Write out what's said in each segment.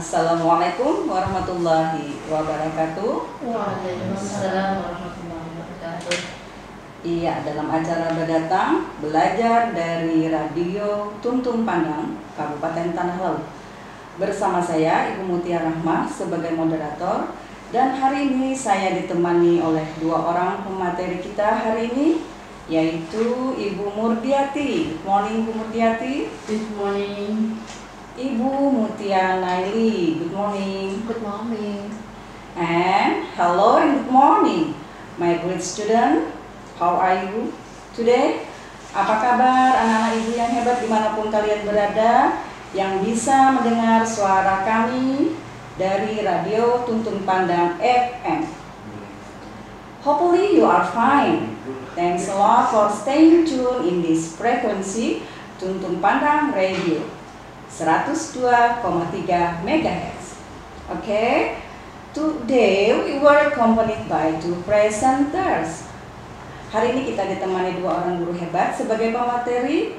Assalamualaikum warahmatullahi wabarakatuh. Waalaikumsalam warahmatullahi wabarakatuh. Iya, dalam acara Berdatang belajar dari Radio Tuntung Pandang Kabupaten Tanah Laut. Bersama saya Ibu Mutia Rahmah sebagai moderator, dan hari ini saya ditemani oleh dua orang pemateri kita hari ini, yaitu Ibu Murdiati. Good morning, Bu Murdiati. Good morning. Ibu Mutia Naili. Good morning. Good morning. And hello and good morning, my great student. How are you today? Apa kabar anak-anak ibu yang hebat dimanapun kalian berada, yang bisa mendengar suara kami dari Radio Tuntun Pandang FM. Hopefully you are fine. Thanks a lot for staying tuned in this frequency Tuntun Pandang Radio 102,3 MHz. Okay, today we were accompanied by two presenters. Hari ini kita ditemani dua orang guru hebat sebagai pemateri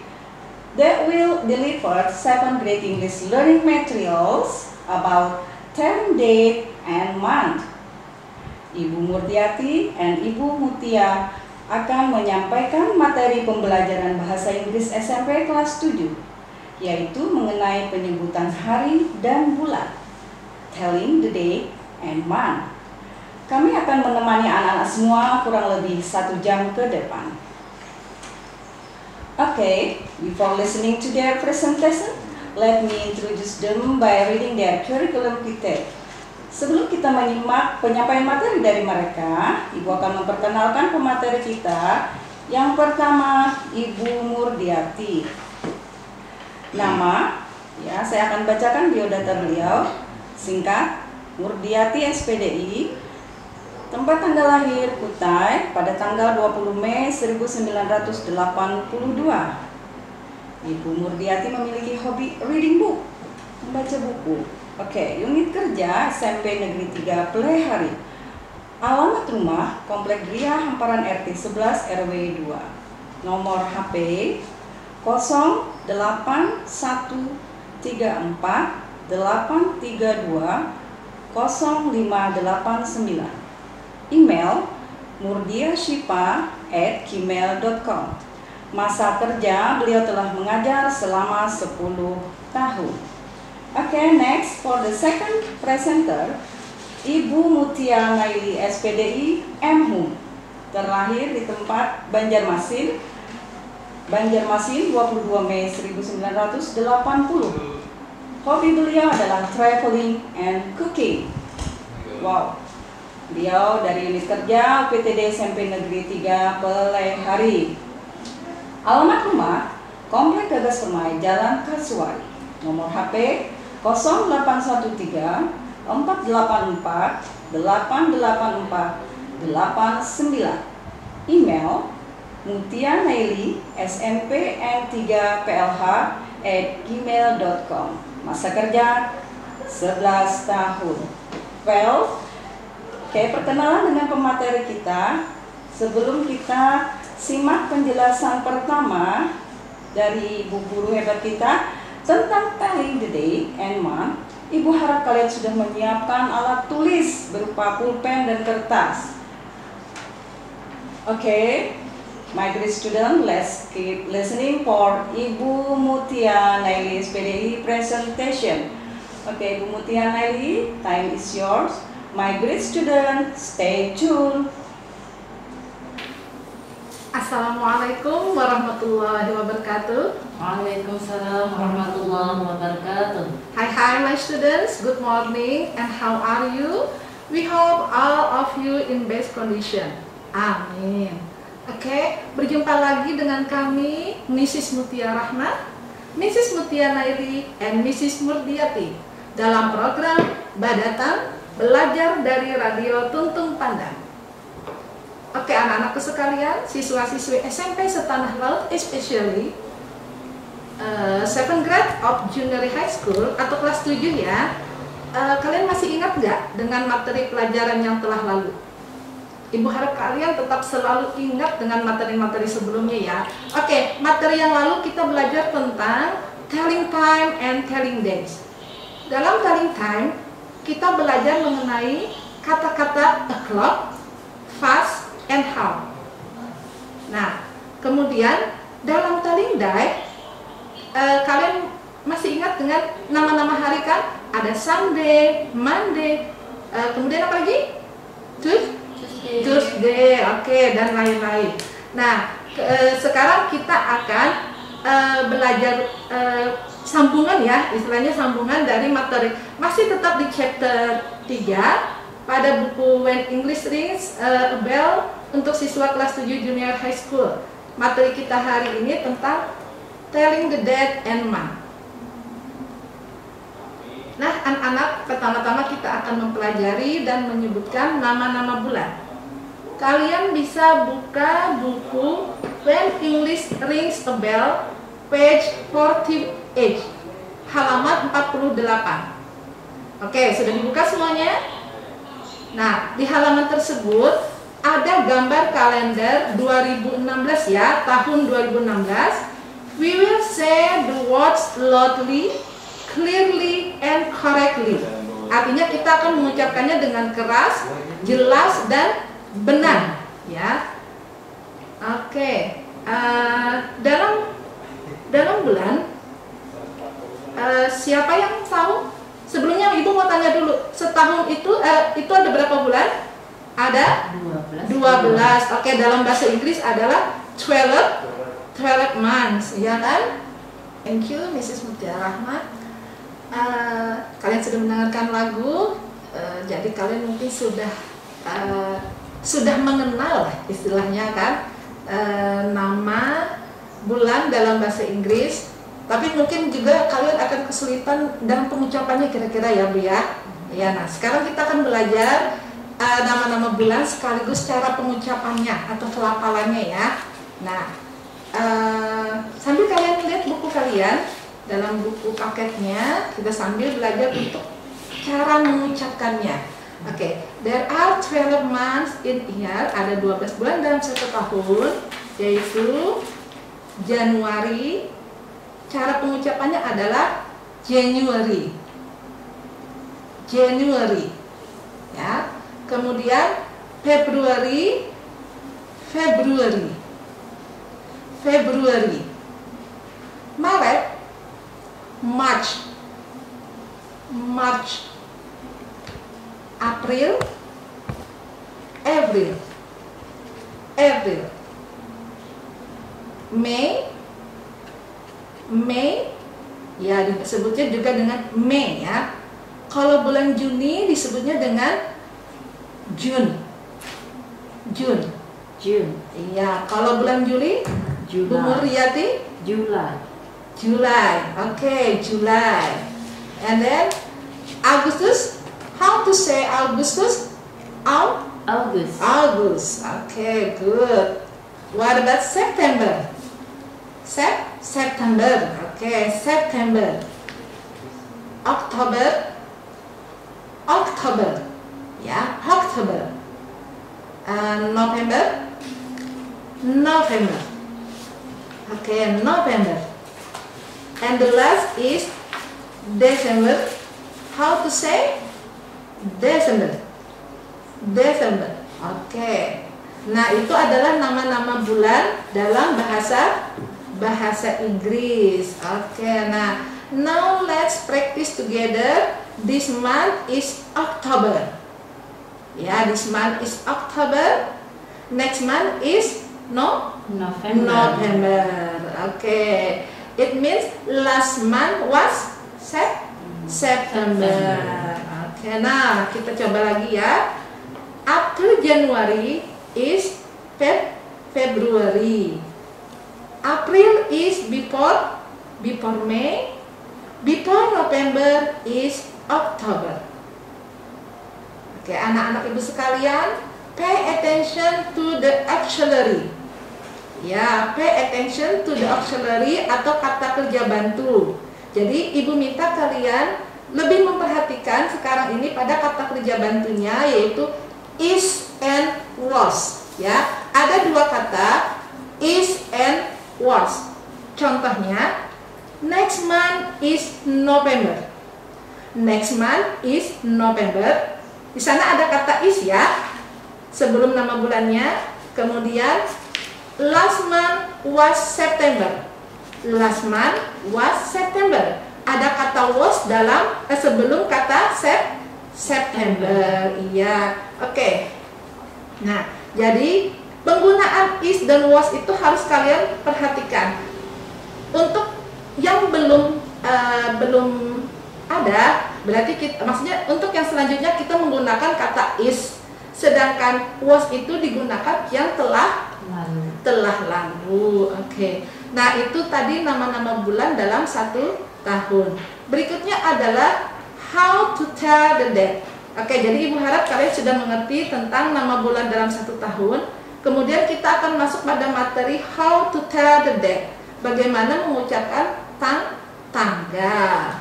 that will deliver 7 great English learning materials about time, date, and month. Ibu Murdiati and Ibu Mutia akan menyampaikan materi pembelajaran bahasa Inggris SMP kelas 7, yaitu mengenai penyebutan hari dan bulan, telling the day and month. Kami akan menemani anak-anak semua kurang lebih 1 jam ke depan. Okay, before listening to their presentation, let me introduce them by reading their curriculum kita. Sebelum kita menyimak penyampaian materi dari mereka, Ibu akan memperkenalkan pemateri kita. Yang pertama, Ibu Murdiati. Nama, ya, saya akan bacakan biodata beliau. Singkat, Murdiati SPDI. Tempat tanggal lahir Kutai pada tanggal 20 Mei 1982. Ibu Murdiati memiliki hobi reading book, membaca buku. Oke, unit kerja SMP Negeri 3 Plehari. Alamat rumah Komplek Gria Hamparan RT 11 RW 2. Nomor HP 08134 832 0589. Email murdiashipa@gmail.com. Masa kerja beliau telah mengajar selama 10 tahun. Okay, next for the second presenter, Ibu Mutia Naili SPDI M.Hum. Terlahir di tempat Banjarmasin 22 Mei 1980. Hobi beliau adalah traveling and cooking. Wow. Beliau dari unit kerja UPTD SMP Negeri 3 Plehari. Alamat rumah Komplek Gagas Permai Jalan Kasuari. Nomor HP 0813 484 884 89. Email mutianaili smpn3plh@gmail.com. Masa kerja 11 tahun. Well, oke, perkenalan dengan pemateri kita. Sebelum kita simak penjelasan pertama dari Ibu guru hebat kita tentang telling the day and month, Ibu harap kalian sudah menyiapkan alat tulis berupa pulpen dan kertas. Oke, my great student, let's keep listening for Ibu Mutia Naili SPDI presentation. Oke, Ibu Mutia Naili, time is yours. My great student, stay tuned. Assalamualaikum warahmatullahi wabarakatuh. Waalaikumsalam warahmatullahi wabarakatuh. Hi my students, good morning and how are you? We hope all of you in best condition. Amin. Oke, berjumpa lagi dengan kami Mrs. Mutia Rahmah, Mrs. Mutia Naili, and Mrs. Murdiati dalam program Badatan Belajar dari Radio Tuntung Pandang. Oke, anak-anakku sekalian, siswa-siswi SMP setanah laut, especially 7th grade of junior high school atau kelas 7 ya. Kalian masih ingat nggak dengan materi pelajaran yang telah lalu? Ibu harap kalian tetap selalu ingat dengan materi-materi sebelumnya ya. Oke, materi yang lalu kita belajar tentang telling time and telling days. dalam telling time kita belajar mengenai kata-kata o'clock, fast, and how. Nah, kemudian dalam telling day, kalian masih ingat dengan nama-nama hari kan? Ada Sunday, Monday, kemudian apa lagi? Tuesday, oke, dan lain-lain. Nah, sekarang kita akan belajar sambungan ya, istilahnya sambungan dari materi. Masih tetap di chapter 3 pada buku When English Rings a Bell untuk siswa kelas 7 junior high school. Materi kita hari ini tentang telling the date and month. Nah, anak-anak, pertama-tama kita akan mempelajari dan menyebutkan nama-nama bulan. Kalian bisa buka buku When English Rings a Bell, page 48, halaman 48. Oke, sudah dibuka semuanya? Nah, di halaman tersebut ada gambar kalender 2016 ya, tahun 2016. We will say the words loudly, clearly, and correctly. Artinya kita akan mengucapkannya dengan keras, jelas, dan benar ya. Oke, dalam bulan siapa yang tahu? Sebelumnya ibu mau tanya dulu, setahun itu ada berapa bulan? Ada 12. Oke, dalam bahasa Inggris adalah 12 months, ya kan? Thank you, Mrs. Mutiara Rahmat. Kalian sudah mendengarkan lagu, jadi kalian mungkin sudah mengenal lah istilahnya kan, nama bulan dalam bahasa Inggris. Tapi mungkin juga kalian akan kesulitan dalam pengucapannya kira-kira ya Bu ya. Ya, nah sekarang kita akan belajar nama-nama bulan sekaligus cara pengucapannya atau pelafalannya ya. Nah, sambil kalian lihat buku kalian, dalam buku paketnya kita sambil belajar untuk cara mengucapkannya. Oke, there are 12 months in year, ada 12 bulan dalam satu tahun, yaitu Januari. Cara pengucapannya adalah January. January. Ya. Kemudian February. February. February. Maret. March. March. April. April. April. May. Mei, ya disebutnya juga dengan Mei ya. Kalau bulan Juni disebutnya dengan June. June. June. Iya, kalau bulan Juli, Bu Muriati? July. July. Oke, July. And then Agustus, how to say Agustus? August. August. Okay, good. What about September? September. Okay, September. October. October. Yeah, October. November. November. Okay, November. And the last is December. How to say? December. December. Okay. Nah, itu adalah nama-nama bulan dalam bahasa Inggris. Oke, nah, now let's practice together. This month is October. Ya, this month is October. Next month is November. Oke, it means last month was September. Oke, nah kita coba lagi ya. After January is February. April is before May. Before November is October. Oke, anak-anak ibu sekalian, pay attention to the auxiliary. Ya, pay attention to the auxiliary atau kata kerja bantu. Jadi ibu minta kalian lebih memperhatikan sekarang ini pada kata kerja bantunya, yaitu is and was. Ya, ada dua kata, is and was. Contohnya, next month is November. Next month is November. Di sana ada kata is ya, sebelum nama bulannya. Kemudian last month was September. Last month was September. Ada kata was dalam sebelum kata September. Iya, oke. Nah, jadi penggunaan is dan was itu harus kalian perhatikan. Untuk yang belum ada, berarti maksudnya untuk yang selanjutnya kita menggunakan kata is, sedangkan was itu digunakan yang telah lalu. Oke. Nah, itu tadi nama-nama bulan dalam 1 tahun. Berikutnya adalah how to tell the date. Oke, jadi Ibu harap kalian sudah mengerti tentang nama bulan dalam 1 tahun. Kemudian kita akan masuk pada materi how to tell the date. Bagaimana mengucapkan tanggal.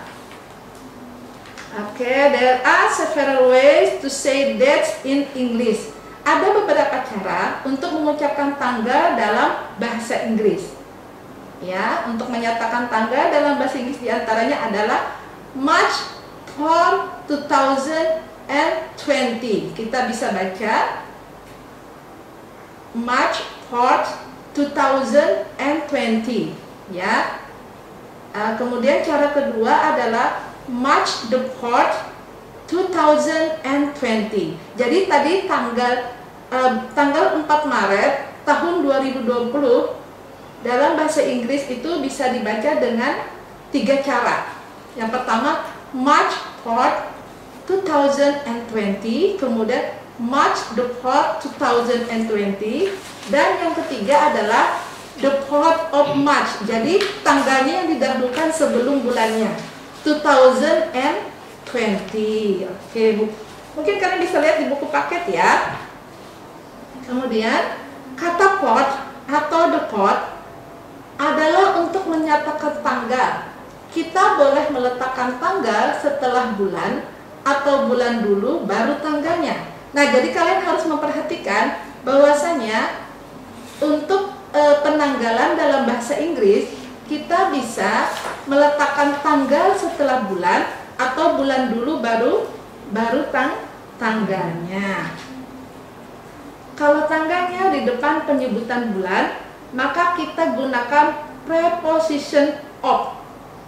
Oke, there are several ways to say dates in English. Ada beberapa cara untuk mengucapkan tanggal dalam bahasa Inggris. Ya, untuk menyatakan tanggal dalam bahasa Inggris diantaranya adalah March 4, 2020. Kita bisa baca March 4, 2020. Ya. Kemudian cara kedua adalah March the 4th, 2020. Jadi tadi tanggal 4 Maret tahun 2020 dalam bahasa Inggris itu bisa dibaca dengan 3 cara. Yang pertama March 4th, 2020, kemudian March the 4th, 2020, dan yang ketiga adalah the 4th of March. Jadi tanggalnya yang didahulukan sebelum bulannya, 2020. Oke, mungkin kalian bisa lihat di buku paket ya. Kemudian kata pot atau the pot adalah untuk menyatakan tanggal. Kita boleh meletakkan tanggal setelah bulan atau bulan dulu baru tanggalnya. Nah, jadi kalian harus memperhatikan bahwasanya untuk penanggalan dalam bahasa Inggris kita bisa meletakkan tanggal setelah bulan atau bulan dulu baru tanggalnya. Kalau tanggalnya di depan penyebutan bulan, maka kita gunakan preposition of.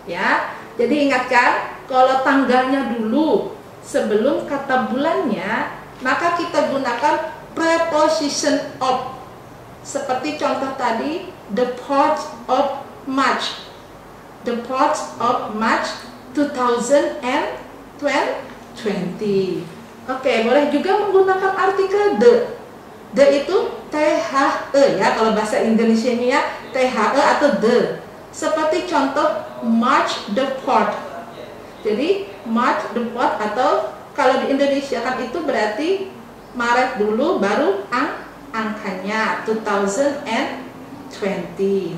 Ya, jadi ingatkan, kalau tanggalnya dulu sebelum kata bulannya, maka kita gunakan preposition of. Seperti contoh tadi, the 4th of March. The 4th of March 2020. Oke, boleh juga menggunakan artikel the. The itu THE ya, kalau bahasa Indonesianya THE atau the. Seperti contoh March the 4th. Jadi March the 4th, atau kalau di Indonesia kan itu berarti Maret dulu baru angkanya 2020.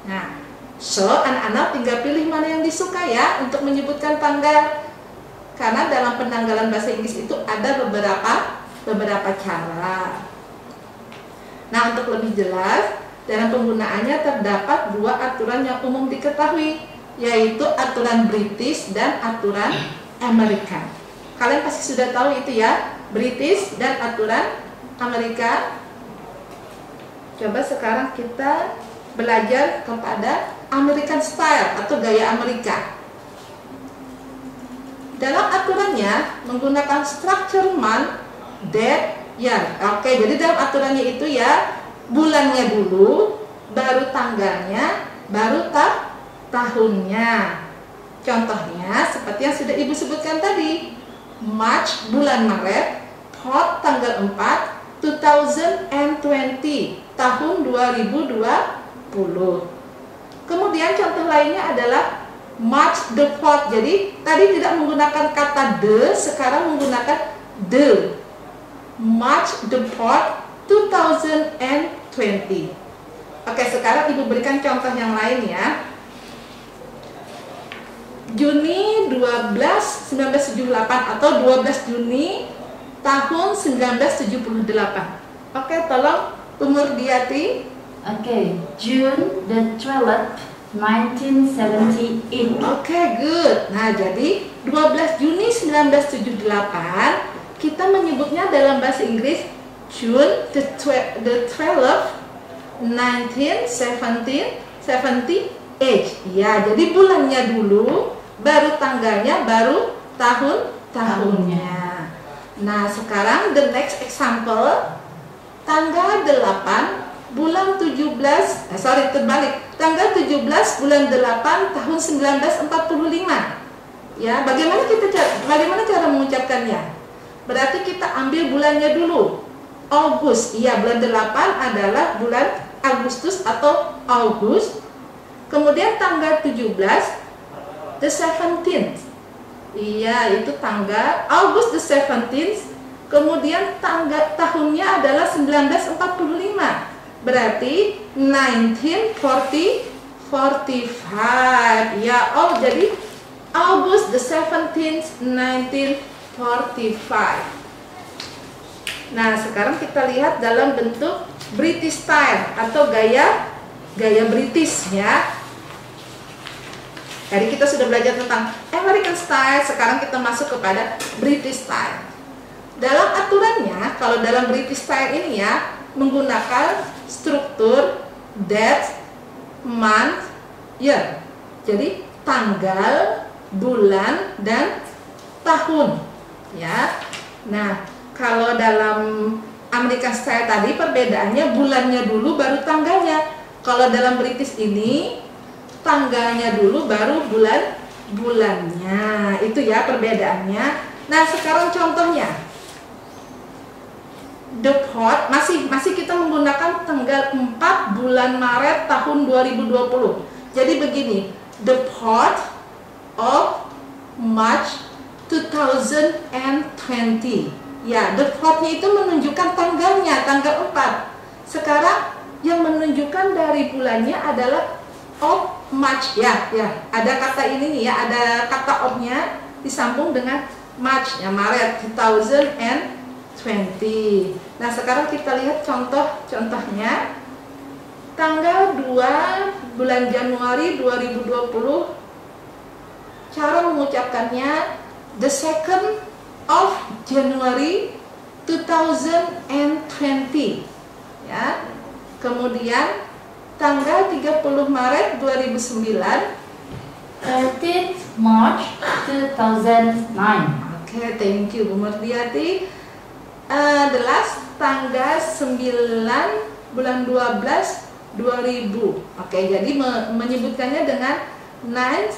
Nah, so anak-anak tinggal pilih mana yang disuka ya untuk menyebutkan tanggal. Karena dalam penanggalan bahasa Inggris itu ada beberapa cara. Nah, untuk lebih jelas, dalam penggunaannya terdapat 2 aturan yang umum diketahui, yaitu aturan British dan aturan Amerika. Kalian pasti sudah tahu itu ya, British dan aturan Amerika. Coba sekarang kita belajar kepada American Style atau gaya Amerika. Dalam aturannya menggunakan structure month, date, year. Oke, jadi dalam aturannya itu ya, bulannya dulu, baru tanggalnya, baru tahunnya. Contohnya seperti yang sudah Ibu sebutkan tadi, March bulan Maret, hot tanggal 4, 2020, tahun 2020. Kemudian contoh lainnya adalah March the 4th. Jadi tadi tidak menggunakan kata the, sekarang menggunakan the. March the 4th, 2020. Oke, sekarang Ibu berikan contoh yang lain ya. Juni 12, 1978 atau 12 Juni tahun 1978. Oke, tolong Bu Murdiati. Okay, June the 12th, 1978. Oke, good. Nah, jadi 12 Juni 1978 kita menyebutnya dalam bahasa Inggris June the 12th 1978. Ya, jadi bulannya dulu, baru tanggalnya, baru tahunnya. Nah, sekarang the next example, tanggal 8 bulan 17, terbalik, tanggal 17 bulan 8 tahun 1945. Ya, bagaimana cara mengucapkannya? Berarti kita ambil bulannya dulu. Agustus, iya, bulan 8 adalah bulan Agustus atau August. Kemudian tanggal 17, the 17th. Iya, itu tanggal August the 17th. Kemudian tahunnya adalah 1945. Berarti 1945. Ya, jadi August the 17th 1945. Nah, sekarang kita lihat dalam bentuk British style atau gaya British, ya. Tadi kita sudah belajar tentang American style, sekarang kita masuk kepada British style. Dalam aturannya, kalau dalam British style ini ya, menggunakan struktur date, month, year. Jadi tanggal, bulan, dan tahun, ya. Nah, kalau dalam American style tadi perbedaannya bulannya dulu baru tanggalnya. Kalau dalam British ini tanggalnya dulu baru bulannya. Itu ya perbedaannya. Nah, sekarang contohnya. The Port masih kita menggunakan tanggal 4 bulan Maret tahun 2020. Jadi begini, the 4th of March 2020. Ya, the 4th-nya itu menunjukkan tanggalnya, tanggal 4. Sekarang yang menunjukkan dari bulannya adalah of March, ya, ada kata ini nih ya, ada kata of-nya disambung dengan March, ya, Maret 2020. Nah, sekarang kita lihat contohnya. Tanggal 2 bulan Januari 2020, cara mengucapkannya the 2nd of January 2020, ya. Kemudian tanggal 30 Maret 2009, 13th March 2009. Oke, thank you Bu Mardiati. The last tanggal 9 bulan 12 2000. Oke, jadi menyebutkannya dengan 9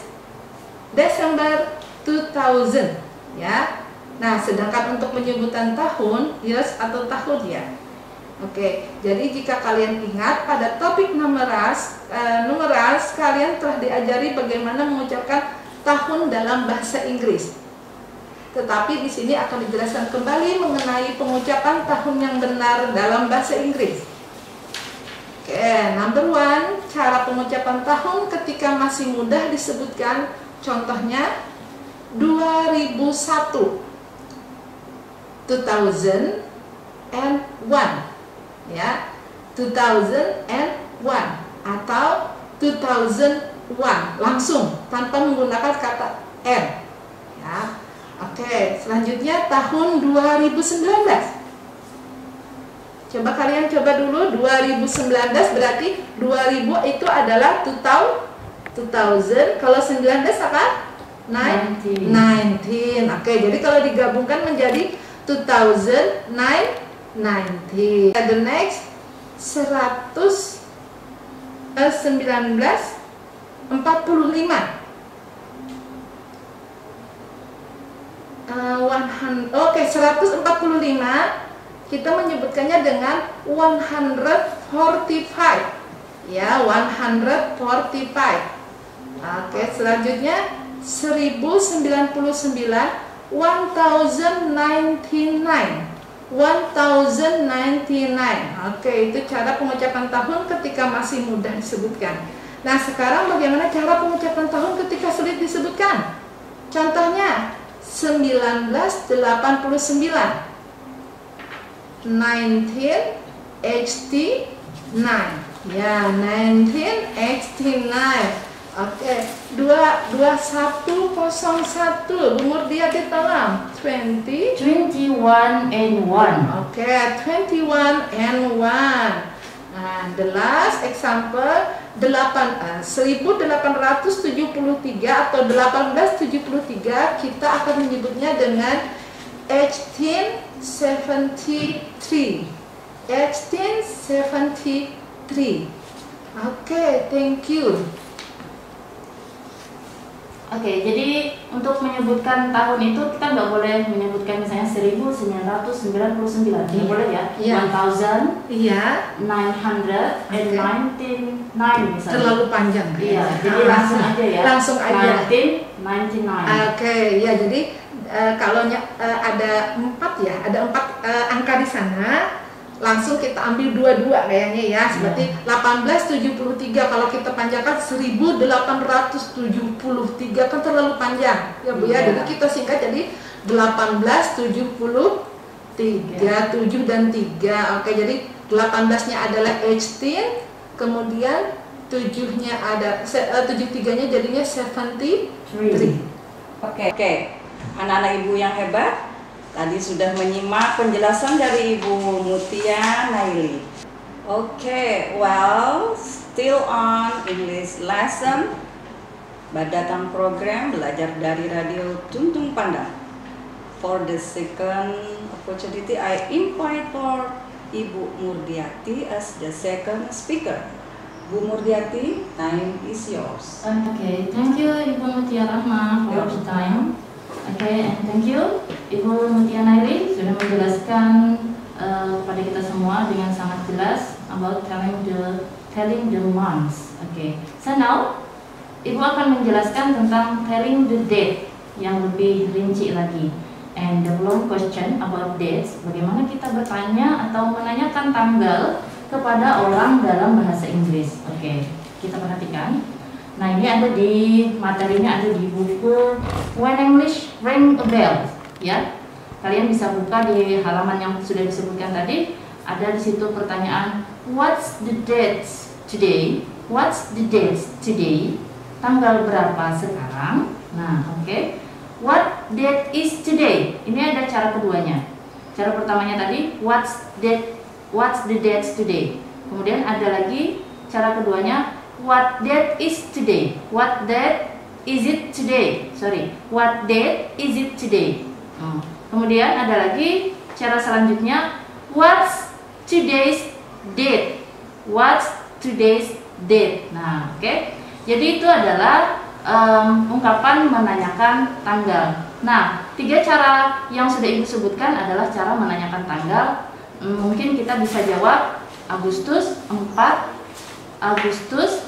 Desember 2000, ya. Nah, sedangkan untuk penyebutan tahun, years atau tahun, ya. Oke, jadi jika kalian ingat pada topik numerals, kalian telah diajari bagaimana mengucapkan tahun dalam bahasa Inggris. Tetapi di sini akan dijelaskan kembali mengenai pengucapan tahun yang benar dalam bahasa Inggris. Oke, number 1, cara pengucapan tahun ketika masih mudah disebutkan. Contohnya 2001, 2001, ya, 2001 atau 2001 langsung tanpa menggunakan kata M, ya. Oke, selanjutnya tahun 2019. Coba kalian coba dulu 2019, berarti 2000 itu adalah 2000. Kalau 19 apa? 19. Oke, jadi kalau digabungkan menjadi 2019. The next 1945. Oke, 145 kita menyebutkannya dengan 145, ya, 145. Oke, selanjutnya 1099, 1099. Oke, itu cara pengucapan tahun ketika masih mudah disebutkan. Nah, sekarang bagaimana cara pengucapan tahun ketika sulit disebutkan? Contohnya 1989, 1989, ya, 1989. 2101. Bu Murdiati tolong. 20. 21 and 1. Oke, 21 and 1. Nah, the last example 1873 atau 1873 kita akan menyebutnya dengan 1873. 1873. Oke, thank you. Oke, jadi untuk menyebutkan tahun itu kita nggak boleh menyebutkan misalnya 1999, nggak boleh ya? Iya. 1999 Iya, misalnya. terlalu panjang. Iya, jadi langsung aja ya. Langsung aja. 1999. Oke, ya jadi kalau ada 4 ya, ada 4 angka di sana. Langsung kita ambil dua-dua kayaknya ya. Seperti 1873 kalau kita panjangkan 1873 kan terlalu panjang ya Bu ya. Iya. Jadi kita singkat jadi 1873, 7 dan 3. Oke, jadi 18-nya adalah 18, kemudian 7-nya ada 73-nya jadinya 73. Oke. Anak-anak ibu yang hebat, tadi sudah menyimak penjelasan dari Ibu Mutia Naili. Oke, well, still on English lesson. Datang program belajar dari radio Tuntung Pandang. For the second opportunity, I invite for Ibu Murdiati as the second speaker. Bu Murdiati, time is yours. Okay, thank you Ibu Mutia Rahma for your time. Okay, and thank you Ibu Mutia Naili sudah menjelaskan kepada kita semua dengan sangat jelas about telling the months. Okay, so now Ibu akan menjelaskan tentang telling the date yang lebih rinci lagi. And the long question about dates, bagaimana kita bertanya atau menanyakan tanggal kepada orang dalam bahasa Inggris. Oke, kita perhatikan. Nah, ini ada di materinya, ada di buku When English Ring a Bell, ya. Kalian bisa buka di halaman yang sudah disebutkan tadi. Ada di situ pertanyaan What's the dates today? What's the dates today? Tanggal berapa sekarang? Nah, oke. What date is today? Ini ada cara keduanya. Cara pertamanya tadi What's the dates today? Kemudian ada lagi cara keduanya What date is today? What date is it today? Sorry, what date is it today? Kemudian ada lagi cara selanjutnya What's today's date? What's today's date? Nah, oke. Jadi itu adalah ungkapan menanyakan tanggal. Nah, 3 cara yang sudah Ibu sebutkan adalah cara menanyakan tanggal. Mungkin kita bisa jawab Agustus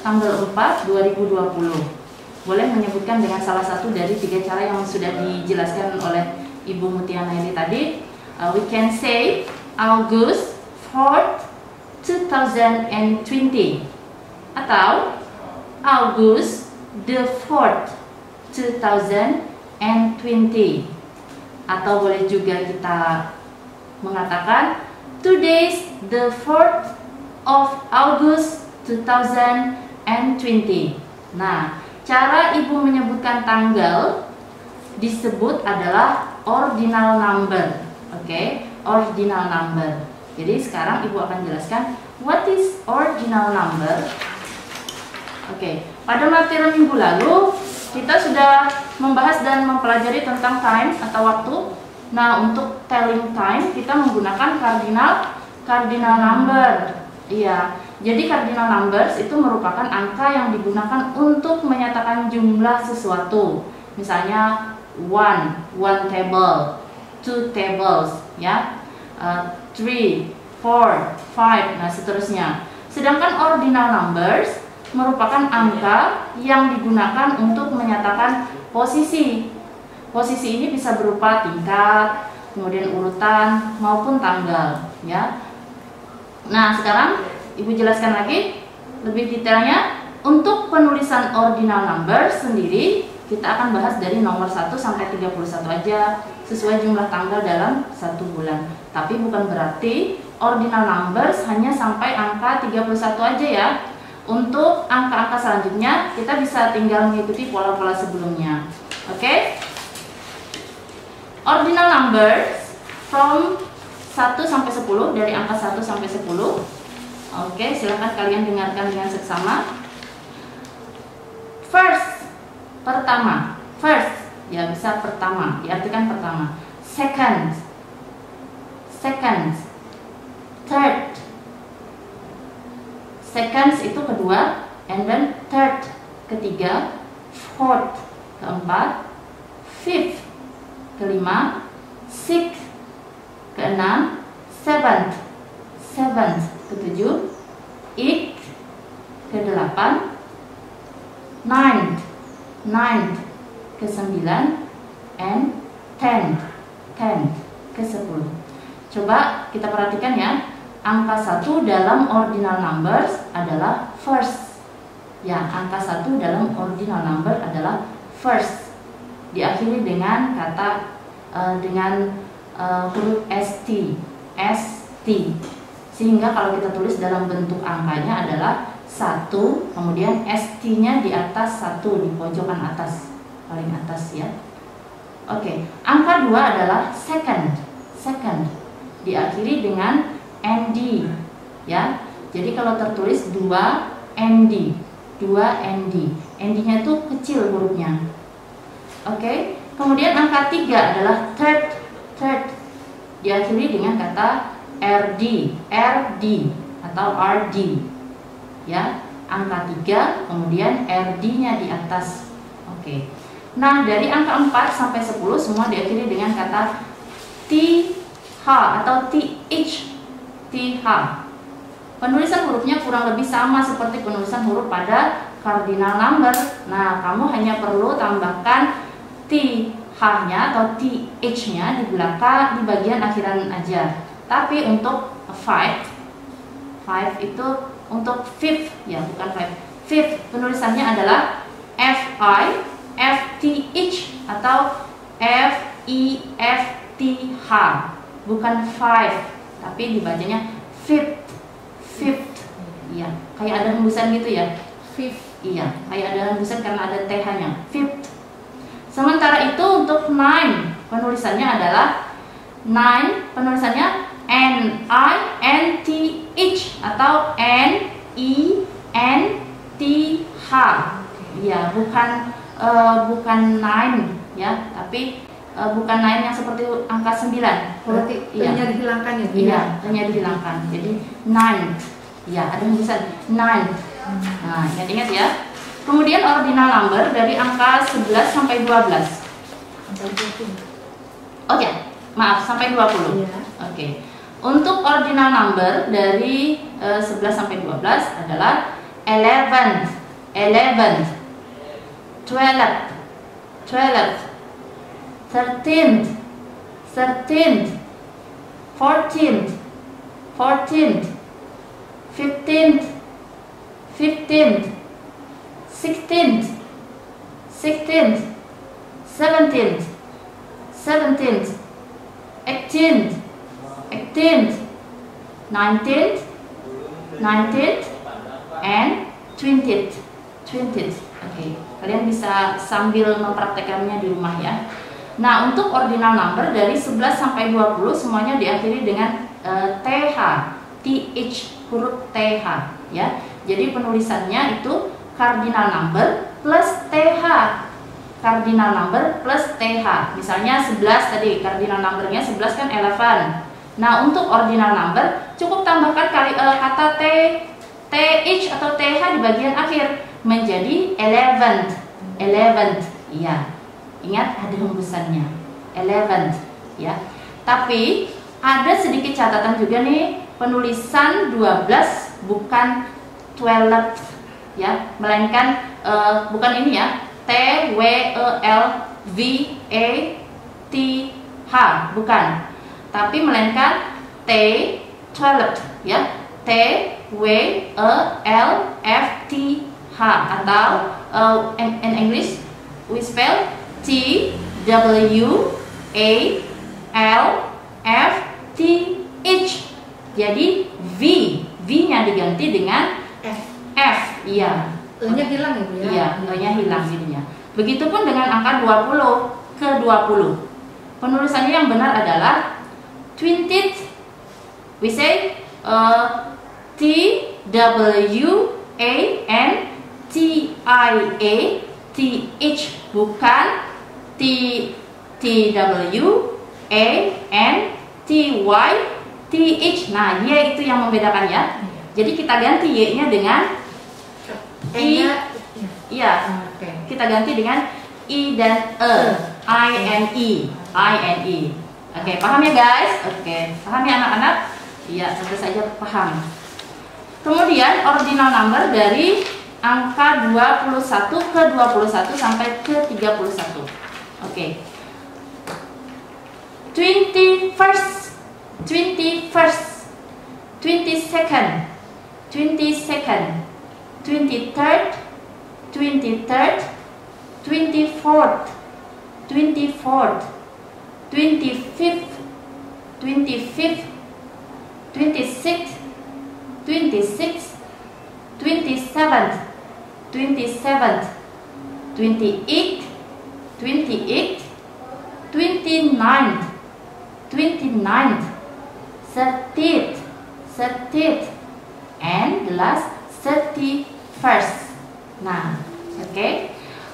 tanggal 4 2020. Boleh menyebutkan dengan salah satu dari 3 cara yang sudah dijelaskan oleh Ibu Mutia Naili tadi. We can say August 4th 2020 atau August the 4th 2020, atau boleh juga kita mengatakan Today's the 4th of August 2020. Nah, cara Ibu menyebutkan tanggal disebut adalah ordinal number. Oke, ordinal number. Jadi sekarang Ibu akan jelaskan what is ordinal number. Oke, pada materi minggu lalu kita sudah membahas dan mempelajari tentang time atau waktu. Nah, untuk telling time kita menggunakan cardinal number. Iya, jadi cardinal numbers itu merupakan angka yang digunakan untuk menyatakan jumlah sesuatu. Misalnya one table, 2 tables, ya, 3, 4, 5, nah seterusnya. Sedangkan ordinal numbers merupakan angka yang digunakan untuk menyatakan posisi. Posisi ini bisa berupa tingkat, kemudian urutan maupun tanggal, ya. Nah, sekarang Ibu jelaskan lagi lebih detailnya. Untuk penulisan ordinal number sendiri kita akan bahas dari nomor 1 sampai 31 aja sesuai jumlah tanggal dalam 1 bulan. Tapi bukan berarti ordinal numbers hanya sampai angka 31 aja ya. Untuk angka-angka selanjutnya kita bisa tinggal mengikuti pola-pola sebelumnya. Oke? Ordinal numbers from 1 sampai 10, dari angka 1 sampai 10. Oke, silakan kalian dengarkan dengan seksama. First, pertama. First, ya bisa pertama, diartikan pertama. Second, second. Third, seconds itu kedua, and then third, ketiga. Fourth, keempat. Fifth, kelima. Sixth, keenam. Seventh, seventh, ketujuh. Eighth, kedelapan. Ninth, ninth, kesembilan. And tenth, tenth, ke-10. Coba kita perhatikan ya. Angka 1 dalam ordinal numbers adalah first. Ya, angka 1 dalam ordinal number adalah first. Diakhiri dengan kata huruf ST, ST. Sehingga kalau kita tulis dalam bentuk angkanya adalah 1, kemudian ST-nya di atas 1 di pojokan atas, paling atas ya. Oke, angka 2 adalah second. Second. Diakhiri dengan ND ya. Jadi kalau tertulis 2 ND, 2 ND. ND-nya itu kecil hurufnya. Oke. Kemudian angka 3 adalah third, third. Diakhiri dengan kata RD, RD atau RD. Ya, angka 3 kemudian RD-nya di atas. Oke. Nah, dari angka 4 sampai 10 semua diakhiri dengan kata TH atau TH. TH. Penulisan hurufnya kurang lebih sama seperti penulisan huruf pada cardinal number. Nah, kamu hanya perlu tambahkan TH-nya atau TH-nya di belakang, di bagian akhiran aja. Tapi untuk 5 itu untuk fifth ya, bukan 5. Fifth penulisannya adalah FI, FTH atau FEFTH. Bukan 5. Tapi dibacanya fifth, fifth, iya, kayak ada hembusan gitu ya, fifth, iya, kayak ada hembusan karena ada th-nya, fifth. Sementara itu untuk nine penulisannya adalah NINTH atau NENTH, iya, bukan nine ya, tapi bukan nine yang seperti angka 9. Berarti nya dihilangkan ya? Iya, nya dihilangkan. Jadi nine. Ya, ada tulisan nine. Nah, ingat-ingat ya. Kemudian ordinal number dari angka 11 sampai 12. Oke, maaf, sampai 20. Iya. Oke. Untuk ordinal number dari 11 sampai 12 adalah 11, 12, 12. 13th, 13th, 14th, 14th, 15th, 15th, 16th, 16th, 17th, 17th, 18th, 18th, 19th, 19th, and 20th, 20th. Oke, kalian bisa sambil mempraktekannya di rumah ya. Nah, untuk ordinal number dari 11 sampai 20 semuanya diakhiri dengan TH, TH, huruf TH ya. Jadi penulisannya itu cardinal number plus TH. Cardinal number plus TH. Misalnya 11 tadi, cardinal numbernya 11 kan 11. Nah, untuk ordinal number cukup tambahkan kata TH atau TH di bagian akhir menjadi 11th. 11th. Iya. Ingat ada hembusannya 11 ya. Tapi ada sedikit catatan juga nih, penulisan 12 bukan 12 ya, melainkan bukan ini ya, TWELVATH, bukan, tapi melainkan T12 ya, TWELFTH atau in English we spell TWALFTH. Jadi V-nya diganti dengan F. Iya. E-nya hilang ya Bu ya? Iya, E-nya hilang jadinya. Begitupun dengan angka 20 ke 20. Penulisannya yang benar adalah 20th. We say TWANTIATH, bukan TWANTYTH. Nah, Y itu yang membedakan ya. Jadi kita ganti Y-nya dengan I. Iya. Kita ganti dengan I dan E. INE. Oke, paham ya guys? Oke, paham ya anak-anak? Iya, tentu saja paham. Kemudian ordinal number dari angka 21 ke 21 sampai ke 31. Oke. 21st, 22nd, 23rd, 23rd, 24th, 25th, 26th, 27th, 28th, 29th, 30th, and the last 31st. Nah, oke.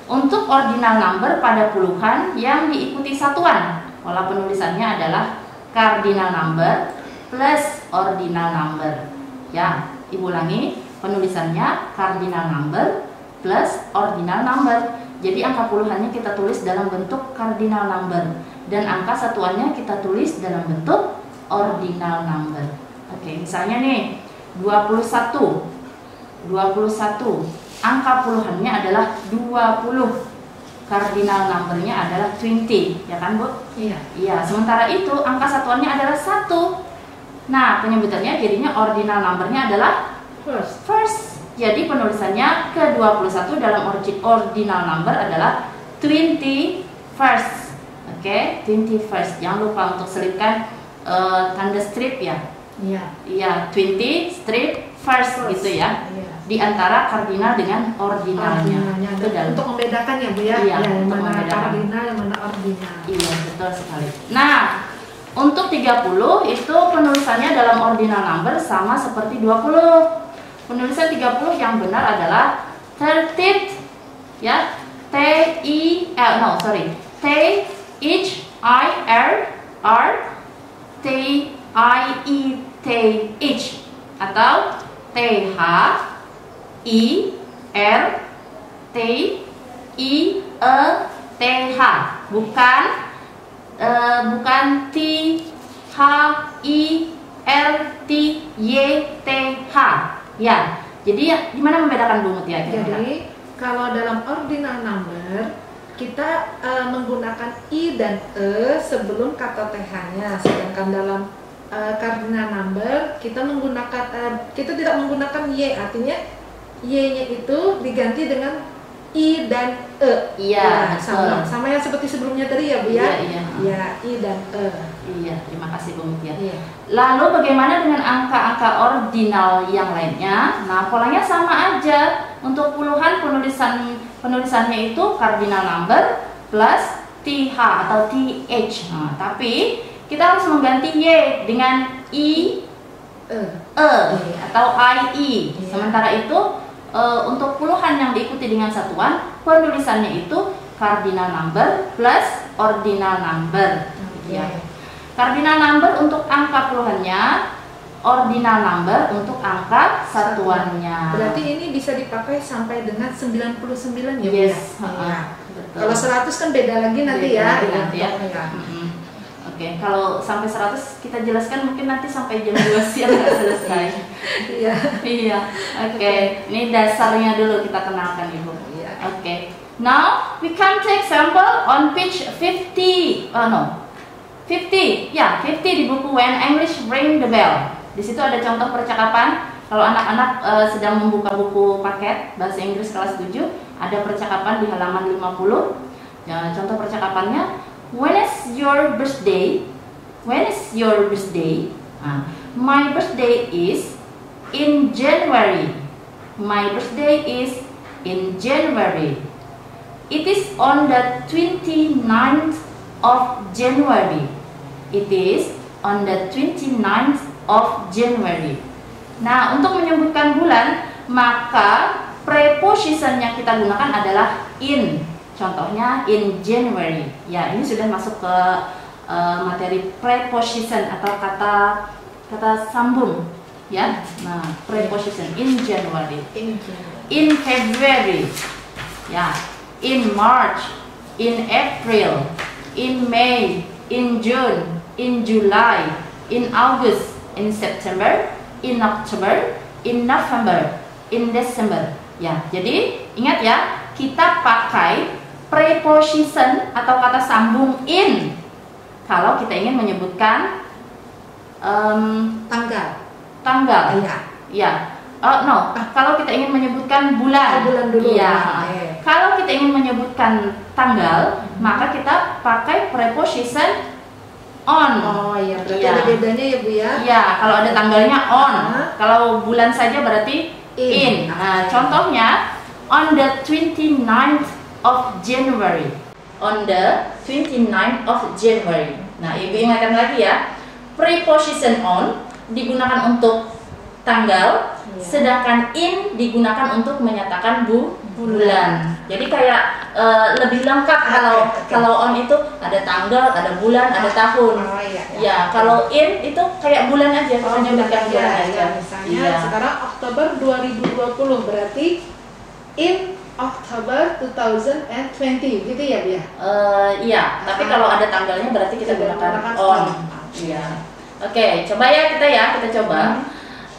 Untuk ordinal number pada puluhan yang diikuti satuan, pola penulisannya adalah cardinal number plus ordinal number. Ya, Ibu ulangi, penulisannya cardinal number plus ordinal number. Jadi angka puluhannya kita tulis dalam bentuk cardinal number dan angka satuannya kita tulis dalam bentuk ordinal number. Oke, misalnya nih 21. Angka puluhannya adalah 20. Cardinal numbernya adalah 20, ya kan Bu? Iya. Iya, sementara itu angka satuannya adalah 1. Nah, penyebutannya jadinya ordinal numbernya adalah first. Jadi penulisannya ke 21 dalam ordinal number adalah 21st. Oke, 21st. Jangan lupa untuk selipkan tanda strip ya. Iya. Iya, 20 strip first gitu ya. Iya. Di antara kardinal dengan ordinalnya. Itu dalam. Untuk membedakan ya Bu ya. Iya, yang untuk mana membedakan. kardinal, yang mana ordinal. Iya, betul sekali. Nah, untuk 30 itu penulisannya dalam ordinal number sama seperti 20. Penulisan 30 yang benar adalah 30th ya. THIRTIETH atau THIRTIETH, bukan THIRTYTH. Ya, jadi gimana membedakan Bu Mutia? Jadi kalau dalam ordinal number kita menggunakan I dan E sebelum kata TH-nya, sedangkan dalam cardinal number kita tidak menggunakan Y, artinya Y-nya itu diganti dengan I dan E. Iya, ya, sama yang seperti sebelumnya tadi ya Bu ya. Iya. Ya, I dan E. Iya, terima kasih Bu Mutia. Iya. Lalu bagaimana dengan angka-angka ordinal yang lainnya? Nah, polanya sama aja. Untuk puluhan penulisannya itu cardinal number plus TH atau TH. Nah, tapi kita harus mengganti Y dengan I, E atau IE. Iya. Sementara itu untuk puluhan yang diikuti dengan satuan, penulisannya itu cardinal number plus ordinal number. Ya. Cardinal number untuk angka puluhannya, ordinal number untuk angka satuannya. Berarti ini bisa dipakai sampai dengan 99 ya Bu Yes. ya? Betul. Kalau 100 kan beda lagi nanti ya. Nanti ya. Oke, kalau sampai 100 kita jelaskan mungkin nanti sampai jam 2 siang nggak selesai. Iya. Iya. Oke, ini dasarnya dulu kita kenalkan Ibu. Iya. Oke. Now we can take sample on page 50. 50. Ya, 50 di buku When English Ring the Bell. Di situ ada contoh percakapan. Kalau anak-anak sedang membuka buku paket bahasa Inggris kelas 7, ada percakapan di halaman 50. Ya, contoh percakapannya, when is your birthday? When is your birthday? My birthday is in January. My birthday is in January. It is on the 29th of January. It is on the 29th of January. Nah, untuk menyebutkan bulan, maka preposition yang kita gunakan adalah in. Contohnya in January. Ya, ini sudah masuk ke materi preposition atau kata sambung. Ya, nah preposition in January. In February. Ya. In March, in April, in May, in June, in July, in August, in September, in October, in November, in December. Ya, jadi ingat ya, kita pakai preposition atau kata sambung in kalau kita ingin menyebutkan tanggal. Ya. No, kalau kita ingin menyebutkan bulan. Bulan dulu. Ya. Kalau kita ingin menyebutkan tanggal, maka kita pakai preposition on. Oh iya, berarti Ya. ada bedanya ya Bu ya? Ya, kalau ada tanggalnya on. Kalau bulan saja berarti in. Nah, contohnya on the 29th of January. On the 29th of January. Nah, Ibu ingatkan lagi ya. Preposition on digunakan untuk tanggal, sedangkan in digunakan untuk menyatakan bulan. Jadi kayak lebih lengkap kalau on itu ada tanggal, ada bulan, ada tahun. Ya, kalau in itu kayak bulan aja, kita menyebutkan bulan aja. Misalnya sekarang Oktober 2020 berarti in October 2020 gitu ya Bu ya? Iya, tapi kalau ada tanggalnya berarti kita gunakan on. Iya. Oke, coba ya kita coba.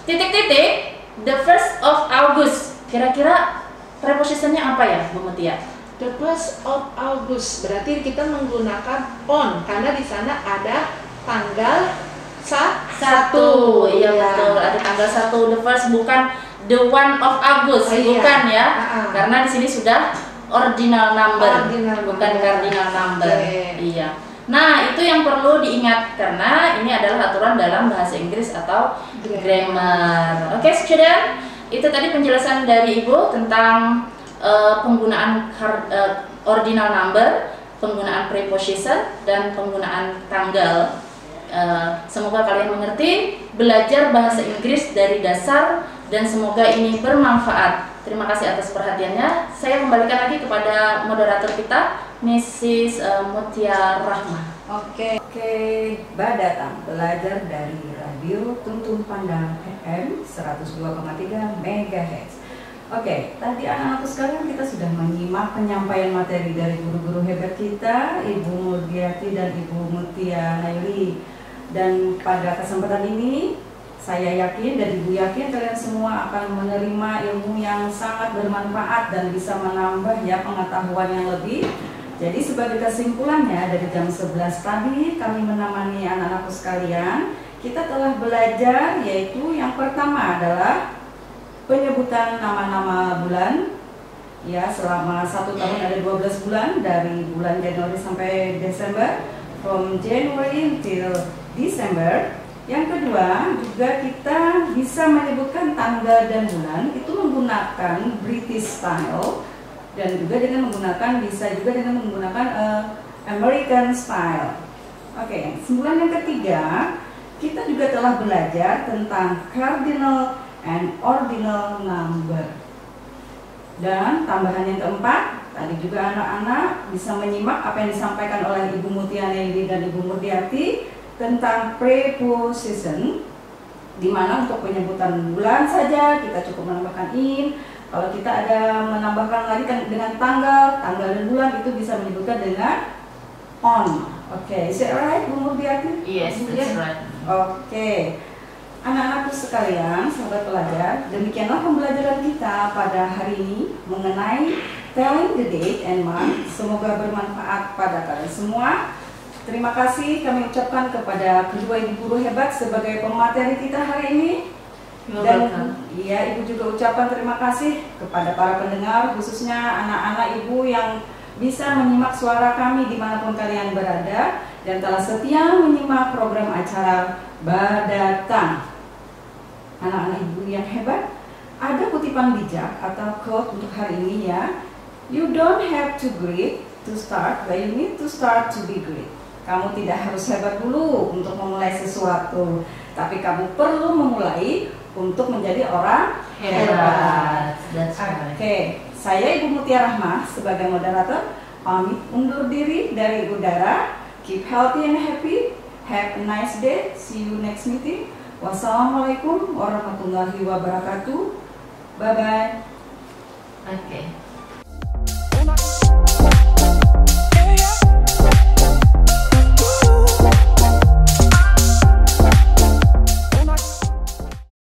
Titik-titik, the 1st of August. Kira-kira prepositionnya apa ya, Bu Mutia? The 1st of August berarti kita menggunakan on karena di sana ada tanggal 1. Iya betul, ada tanggal 1. The first bukan the 1 of August, bukan ya? Karena di sini sudah ordinal number, bukan cardinal number. Iya. Nah, itu yang perlu diingat karena ini adalah aturan dalam bahasa Inggris atau grammar. Oke, student, itu tadi penjelasan dari Ibu tentang penggunaan ordinal number, penggunaan preposition, dan penggunaan tanggal. Semoga kalian mengerti, belajar bahasa Inggris dari dasar, dan semoga ini bermanfaat. Terima kasih atas perhatiannya. Saya kembalikan lagi kepada moderator kita, Mrs. Mutia Rahma. Oke, Badatang belajar dari Radio Tuntun Pandang FM 102,3 MHz. Oke, tadi anak-anakku sekalian kita sudah menyimak penyampaian materi dari guru-guru hebat kita, Ibu Murdiati dan Ibu Mutia Naili. Dan pada kesempatan ini, saya yakin dan Ibu yakin kalian semua akan menerima ilmu yang sangat bermanfaat dan bisa menambah ya pengetahuan yang lebih. Jadi sebagai kesimpulannya dari jam 11 tadi kami menemani anak-anakku sekalian, kita telah belajar yaitu yang pertama adalah penyebutan nama-nama bulan. Ya, selama 1 tahun ada 12 bulan dari bulan Januari sampai Desember, from January till December. Yang kedua, juga kita bisa menyebutkan tanggal dan bulan itu menggunakan British style dan juga dengan menggunakan American style. Oke, kesimpulan yang ketiga, kita juga telah belajar tentang cardinal and ordinal number. Dan tambahan yang keempat, tadi juga anak-anak bisa menyimak apa yang disampaikan oleh Ibu Mutia Naili dan Ibu Murdiati tentang preposition, di mana untuk penyebutan bulan saja kita cukup menambahkan in. Kalau kita ada menambahkan lagi dengan tanggal dan bulan itu bisa menyebutkan dengan on. Oke, is it right, Bu Murdiati? Yes, that's right. Oke. Anak-anakku sekalian, sahabat pelajar, demikianlah pembelajaran kita pada hari ini mengenai telling the date and month. Semoga bermanfaat pada kalian semua. Terima kasih kami ucapkan kepada kedua ibu guru hebat sebagai pemateri kita hari ini. Dan iya, Ibu juga ucapkan terima kasih kepada para pendengar, khususnya anak-anak Ibu yang bisa menyimak suara kami dimanapun kalian berada dan telah setia menyimak program acara Badatang. Anak-anak Ibu yang hebat, Ada kutipan bijak atau quote untuk hari ini ya. You don't have to great to start, but you need to start to be great. Kamu tidak harus hebat dulu untuk memulai sesuatu, tapi kamu perlu memulai untuk menjadi orang hebat. Oke, saya Ibu Mutia Rahma sebagai moderator pamit undur diri dari udara. Keep healthy and happy. Have a nice day. See you next meeting. Wassalamualaikum warahmatullahi wabarakatuh. Bye bye. Oke.